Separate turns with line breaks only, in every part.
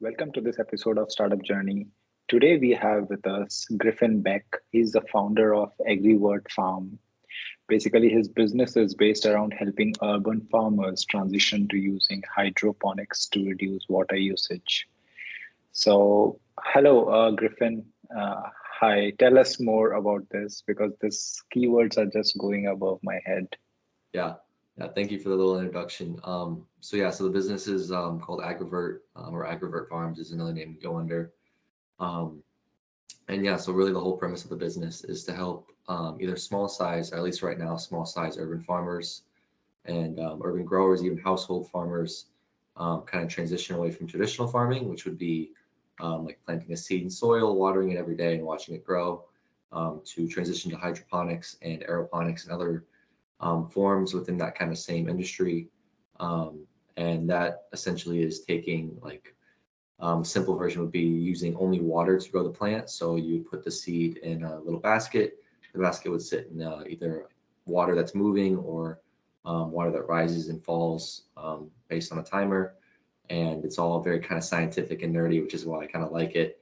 Welcome to this episode of Startup Journey. Today we have with us Griffin Beck. He's the founder of AgriVert Farm. Basically, his business is based around helping urban farmers transition to using hydroponics to reduce water usage. So, hello, Griffin. Hi, tell us more about this because these keywords are just going above my head.
Yeah, yeah. Thank you for the little introduction. So the business is called AgriVert, or AgriVert Farms is another name to go under. Um, so really the whole premise of the business is to help either small size, or at least right now, small size urban farmers and urban growers, even household farmers, kind of transition away from traditional farming, which would be like planting a seed in soil, watering it every day, and watching it grow, to transition to hydroponics and aeroponics and other forms within that kind of same industry. And that essentially is taking a simple version would be using only water to grow the plant. So you put the seed in a little basket. The basket would sit in either water that's moving or water that rises and falls based on a timer. And it's all very kind of scientific and nerdy, which is why I kind of like it.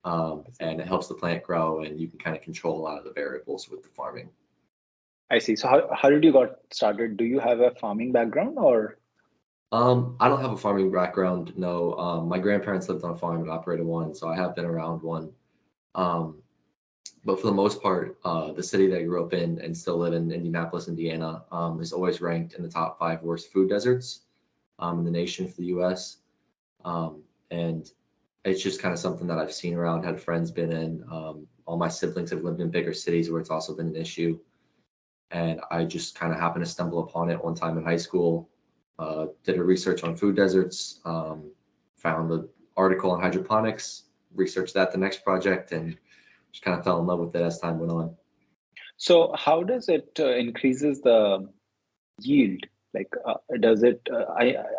And it helps the plant grow, and you can kind of control a lot of the variables with the farming.
I see. So, how did you got started? Do you have a farming background or?
I don't have a farming background. No, my grandparents lived on a farm and operated one, so I have been around one. Um, but for the most part, the city that I grew up in and still live in, Indianapolis, Indiana, is always ranked in the top 5 worst food deserts in the nation for the U.S. And it's just kind of something that I've seen around, had friends been in. All my siblings have lived in bigger cities where it's also been an issue. And I just kind of happened to stumble upon it one time in high school. Did a research on food deserts, found the article on hydroponics, researched that the next project, and just kind of fell in love with it as time went on.
So, how does it increases the yield? Like, does it?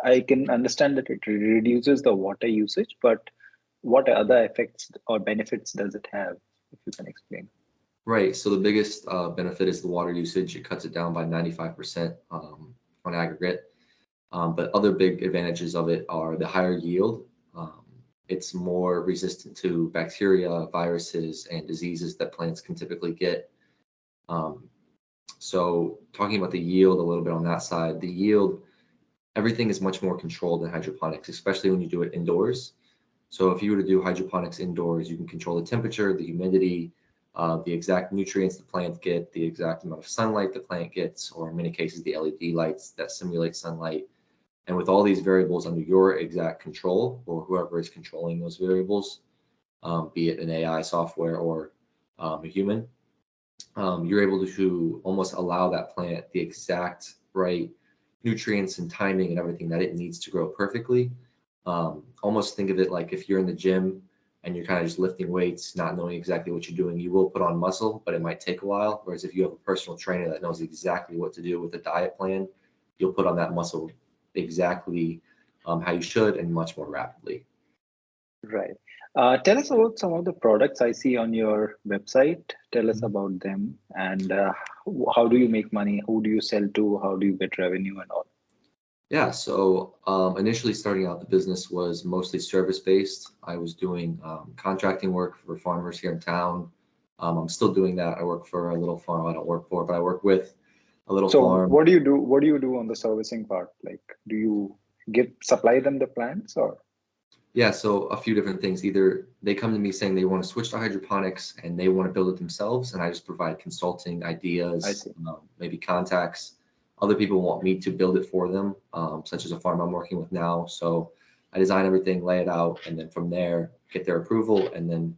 I can understand that it reduces the water usage, but what other effects or benefits does it have? If you can explain.
Right. So the biggest benefit is the water usage. It cuts it down by 95% on aggregate. But other big advantages of it are the higher yield. Um, it's more resistant to bacteria, viruses, and diseases that plants can typically get. Um, so talking about the yield a little bit on that side, the yield, everything is much more controlled in hydroponics, especially when you do it indoors. So if you were to do hydroponics indoors, you can control the temperature, the humidity, the exact nutrients the plant get, the exact amount of sunlight the plant gets, or in many cases, the LED lights that simulate sunlight. And with all these variables under your exact control, or whoever is controlling those variables, be it an AI software or a human, you're able to almost allow that plant the exact right nutrients and timing and everything that it needs to grow perfectly. Almost think of it like if you're in the gym and you're kind of just lifting weights, not knowing exactly what you're doing, you will put on muscle, but it might take a while. Whereas if you have a personal trainer that knows exactly what to do with a diet plan, you'll put on that muscle exactly how you should and much more rapidly.
Right. Tell us about some of the products I see on your website. Tell us
Mhm.
about them and how do you make money? Who do you sell to? How do you get revenue and all?
Yeah, so initially starting out, the business was mostly service based. I was doing contracting work for farmers here in town. I'm still doing that. I work for a little farm I don't work for, but I work with a little
So
farm.
what do you do? What do you do on the servicing part? Like, do you give supply them the plants or?
Yeah, so a few different things. Either they come to me saying they want to switch to hydroponics and they want to build it themselves, and I just provide consulting
I
ideas,
see.
maybe contacts. Other people want me to build it for them, such as a farm I'm working with now. So I design everything, lay it out, and then from there get their approval, and then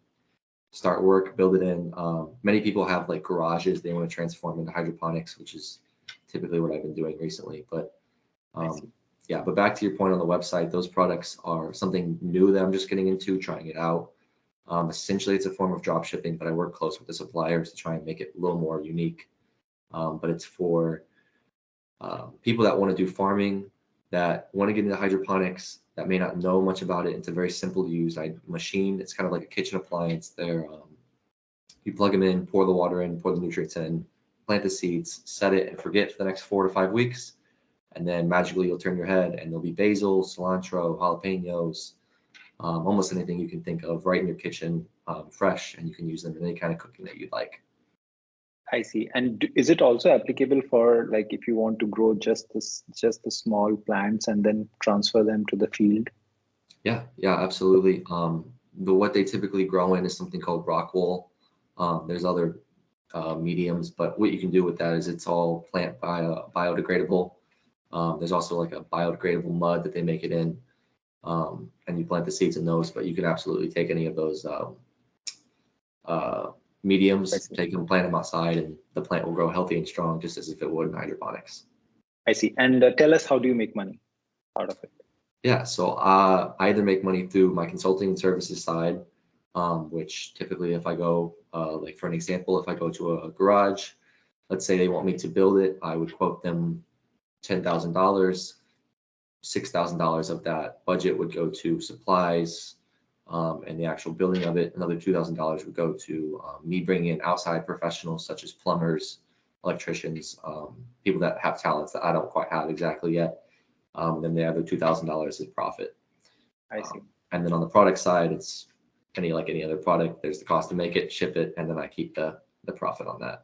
start work, build it in. Many people have like garages they want to transform into hydroponics, which is typically what I've been doing recently. But
I
um,
see.
yeah, but back to your point on the website, those products are something new that I'm just getting into, trying it out. Essentially, it's a form of drop shipping, but I work close with the suppliers to try and make it a little more unique. But it's for people that want to do farming, that want to get into hydroponics, that may not know much about it. It's a very simple to use machine. It's kind of like a kitchen appliance. You plug them in, pour the water in, pour the nutrients in, plant the seeds, set it, and forget for the next 4 to 5 weeks. And then magically you'll turn your head and there'll be basil, cilantro, jalapenos, almost anything you can think of right in your kitchen, fresh, and you can use them in any kind of cooking that you'd like.
I see. And is it also applicable for like if you want to grow just the small plants and then transfer them to the field?
Yeah, yeah, absolutely. But what they typically grow in is something called rock wool. There's other mediums, but what you can do with that is it's all biodegradable. There's also like a biodegradable mud that they make it in, and you plant the seeds in those. But you can absolutely take any of those uh,
I
mediums,
see.
take them, plant them outside, and the plant will grow healthy and strong, just as if it would in hydroponics.
I see. And tell us, how do you make money out of it?
Yeah, so I either make money through my consulting and services side, which typically if I go, like for an example, if I go to a garage, let's say they want me to build it, I would quote them $10,000. $6,000 of that budget would go to supplies and the actual building of it. Another $2,000 would go to me bringing in outside professionals such as plumbers, electricians, people that have talents that I don't quite have exactly yet. Then the other $2,000 is profit.
I see.
And then on the product side, it's like any other product. There's the cost to make it, ship it, and then I keep the profit on that.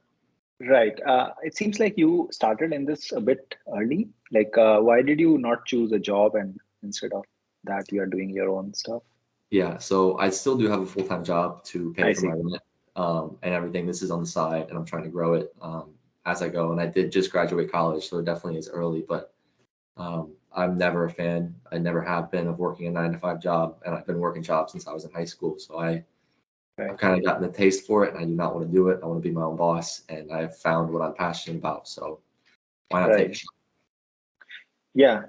Right. It seems like you started in this a bit early. Like, why did you not choose a job and instead of that you are doing your own stuff?
Yeah, so I still do have a full-time job to pay
I
for my
see.
rent and everything. This is on the side, and I'm trying to grow it as I go. And I did just graduate college, so it definitely is early. But I'm never a fan. I never have been of working a 9 to 5 job, and I've been working jobs since I was in high school. So I've
Right.
kind of gotten the taste for it, and I do not want to do it. I want to be my own boss, and I've found what I'm passionate about. So why not take a
Right.
shot?
Yeah,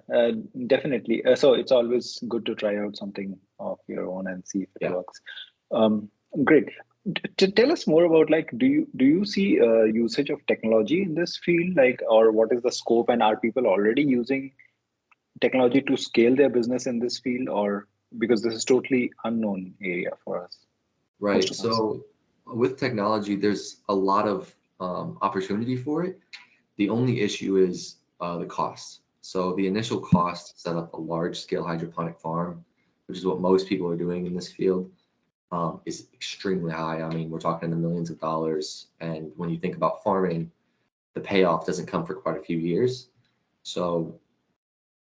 definitely. So it's always good to try out something of your own and see if it
Yeah.
works. Um, Great. Tell us more about like, do you see usage of technology in this field, like, or what is the scope, and are people already using technology to scale their business in this field, or because this is totally unknown area for us, most
Right.
of us?
So with technology, there's a lot of opportunity for it. The only issue is the cost. So the initial cost to set up a large scale hydroponic farm, which is what most people are doing in this field, is extremely high. I mean, we're talking in the millions of dollars. And when you think about farming, the payoff doesn't come for quite a few years. So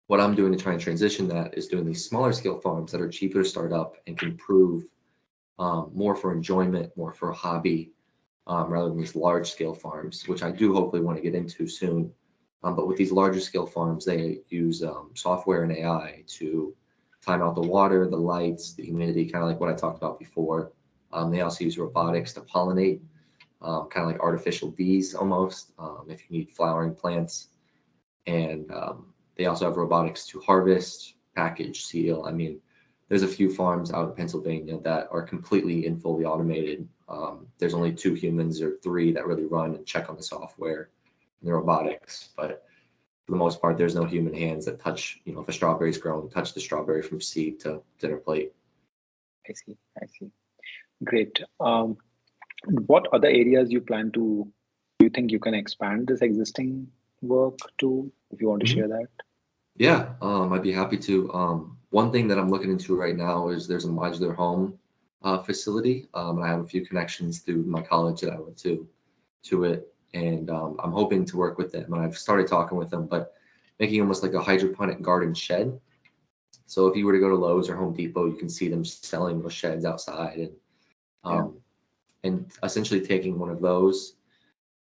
what I'm doing to try and transition that is doing these smaller scale farms that are cheaper to start up and can prove more for enjoyment, more for a hobby, rather than these large scale farms, which I do hopefully want to get into soon. But with these larger scale farms, they use software and AI to time out the water, the lights, the humidity, kind of like what I talked about before. They also use robotics to pollinate, kind of like artificial bees almost, if you need flowering plants. And they also have robotics to harvest, package, seal. I mean, there's a few farms out in Pennsylvania that are completely and fully automated. There's only 2 humans or 3 that really run and check on the software and the robotics. But for the most part, there's no human hands that touch, if a strawberry's grown, touch the strawberry from seed to dinner plate.
I see. I see. Great. What other areas you plan to, do you think you can expand this existing work to, if you want to
Mhm.
share that?
Yeah, I'd be happy to. One thing that I'm looking into right now is there's a modular home facility, and I have a few connections through my college that I went to it, and I'm hoping to work with them. And I've started talking with them, but making almost like a hydroponic garden shed. So if you were to go to Lowe's or Home Depot, you can see them selling those sheds outside,
Yeah.
um, and essentially taking one of those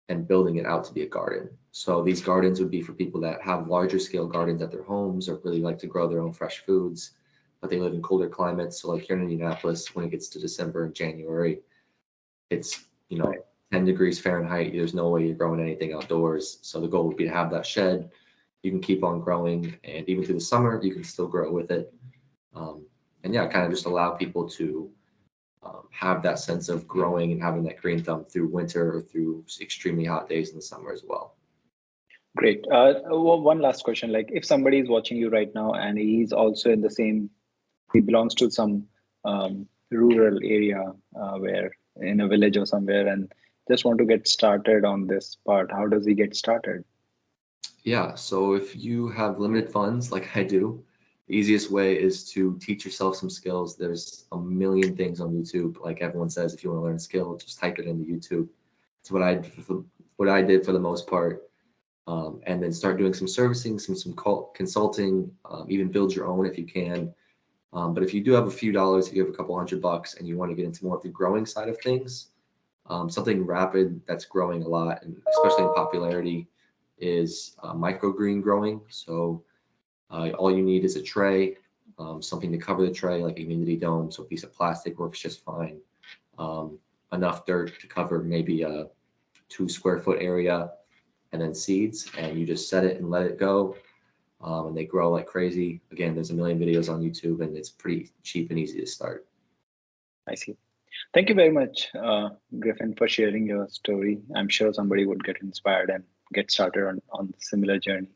and building it out to be a garden. So these gardens would be for people that have larger scale gardens at their homes or really like to grow their own fresh foods, but they live in colder climates. So like here in Indianapolis, when it gets to December and January, it's,
Right.
10 degrees Fahrenheit. There's no way you're growing anything outdoors. So the goal would be to have that shed. You can keep on growing, and even through the summer, you can still grow with it. Um, and yeah, kind of just allow people to have that sense of growing and having that green thumb through winter or through extremely hot days in the summer as well.
Great. One last question. Like, if somebody is watching you right now and he's also in the same, he belongs to some rural area where in a village or somewhere and just want to get started on this part, how does he get started?
Yeah, so if you have limited funds like I do, The easiest way is to teach yourself some skills. There's a million things on YouTube. Like everyone says, if you want to learn a skill, just type it into YouTube. It's what I did for the most part. And then start doing some servicing, some consulting, even build your own if you can. But if you do have a few dollars, if you have a couple $100 and you want to get into more of the growing side of things, something rapid that's growing a lot, and especially in popularity, is microgreen growing. So all you need is a tray, something to cover the tray, like a humidity dome. So a piece of plastic works just fine. Enough dirt to cover maybe a 2 square foot area, and then seeds, and you just set it and let it go. And they grow like crazy. Again, there's a million videos on YouTube, and it's pretty cheap and easy to start.
I see. Thank you very much, Griffin, for sharing your story. I'm sure somebody would get inspired and get started on the similar journey.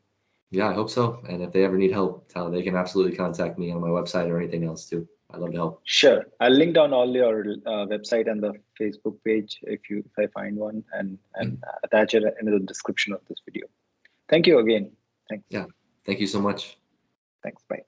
Yeah, I hope so. And if they ever need help, they can absolutely contact me on my website or anything else too. I'd love to help.
Sure. I'll link down all your website and the Facebook page if I find one, and attach it in the description of this video. Thank you again. Thanks.
Yeah. Thank you so much.
Thanks. Bye.